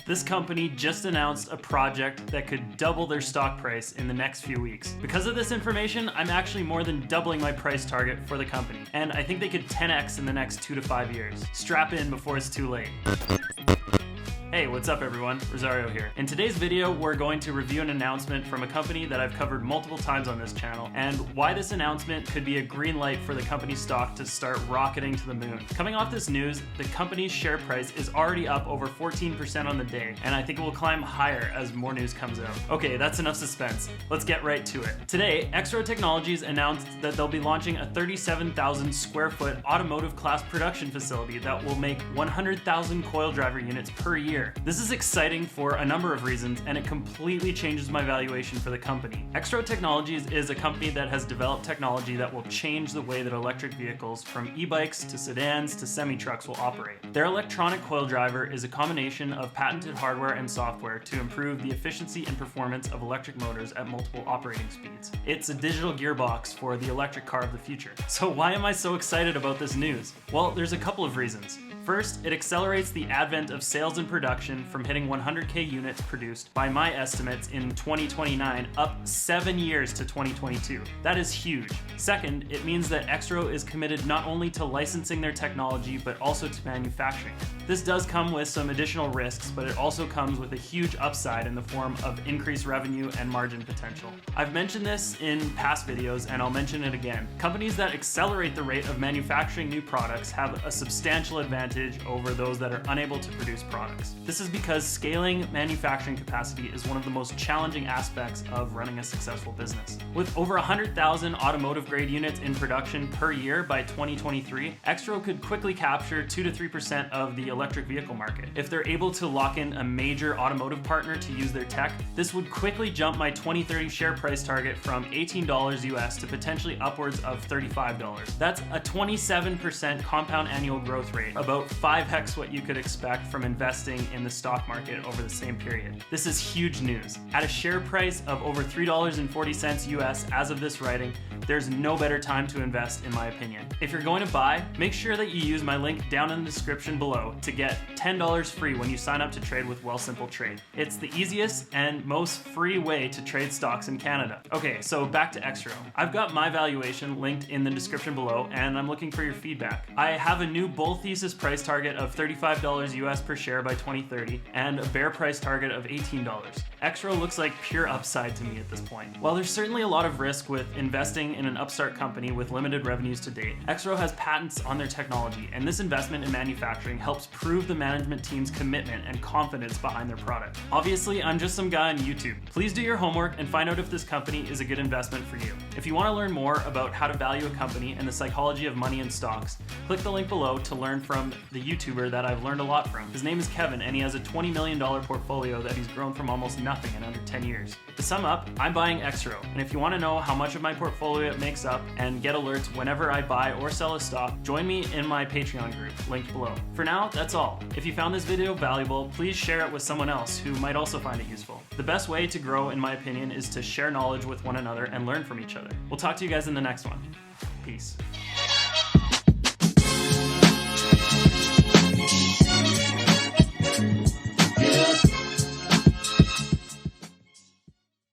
This company just announced a project that could double their stock price in the next few weeks. Because of this information, I'm actually more than doubling my price target for the company, and I think they could 10x in the next 2 to 5 years. Strap in before it's too late. Hey, what's up everyone? Rosario here. In today's video, we're going to review an announcement from a company that I've covered multiple times on this channel, and why this announcement could be a green light for the company's stock to start rocketing to the moon. Coming off this news, the company's share price is already up over 14% on the day, and I think it will climb higher as more news comes out. Okay, that's enough suspense. Let's get right to it. Today, EXRO Technologies announced that they'll be launching a 37,000 square foot automotive class production facility that will make 100,000 coil driver units per year. This is exciting for a number of reasons, and it completely changes my valuation for the company. EXRO Technologies is a company that has developed technology that will change the way that electric vehicles, from e-bikes to sedans to semi-trucks, will operate. Their electronic coil driver is a combination of patented hardware and software to improve the efficiency and performance of electric motors at multiple operating speeds. It's a digital gearbox for the electric car of the future. So why am I so excited about this news? Well, there's a couple of reasons. First, it accelerates the advent of sales and production from hitting 100K units produced, by my estimates, in 2029, up 7 years to 2022. That is huge. Second, it means that EXRO is committed not only to licensing their technology, but also to manufacturing it. This does come with some additional risks, but it also comes with a huge upside in the form of increased revenue and margin potential. I've mentioned this in past videos, and I'll mention it again. Companies that accelerate the rate of manufacturing new products have a substantial advantage over those that are unable to produce products. This is because scaling manufacturing capacity is one of the most challenging aspects of running a successful business. With over 100,000 automotive grade units in production per year by 2023, EXRO could quickly capture 2 to 3% of the electric vehicle market. If they're able to lock in a major automotive partner to use their tech, this would quickly jump my 2030 share price target from $18 US to potentially upwards of $35. That's a 27% compound annual growth rate, about 5x what you could expect from investing in the stock market over the same period. This is huge news. At a share price of over $3.40 US as of this writing, there's no better time to invest, in my opinion. If you're going to buy, make sure that you use my link down in the description below to get $10 free when you sign up to trade with Wealthsimple Trade. It's the easiest and most free way to trade stocks in Canada. Okay, so back to EXRO. I've got my valuation linked in the description below, and I'm looking for your feedback. I have a new bull thesis price target of $35 US per share by 2030 and a bear price target of $18. EXRO looks like pure upside to me at this point. While there's certainly a lot of risk with investing in an upstart company with limited revenues to date, EXRO has patents on their technology, and this investment in manufacturing helps prove the management team's commitment and confidence behind their product. Obviously, I'm just some guy on YouTube. Please do your homework and find out if this company is a good investment for you. If you want to learn more about how to value a company and the psychology of money and stocks, click the link below to learn from the YouTuber that I've learned a lot from. His name is Kevin, and he has a $20 million portfolio that he's grown from almost nothing in under 10 years. To sum up, I'm buying EXRO, and if you want to know how much of my portfolio it makes up and get alerts whenever I buy or sell a stock, join me in my Patreon group, linked below. For now, that's all. If you found this video valuable, please share it with someone else who might also find it useful. The best way to grow, in my opinion, is to share knowledge with one another and learn from each other. We'll talk to you guys in the next one. Peace.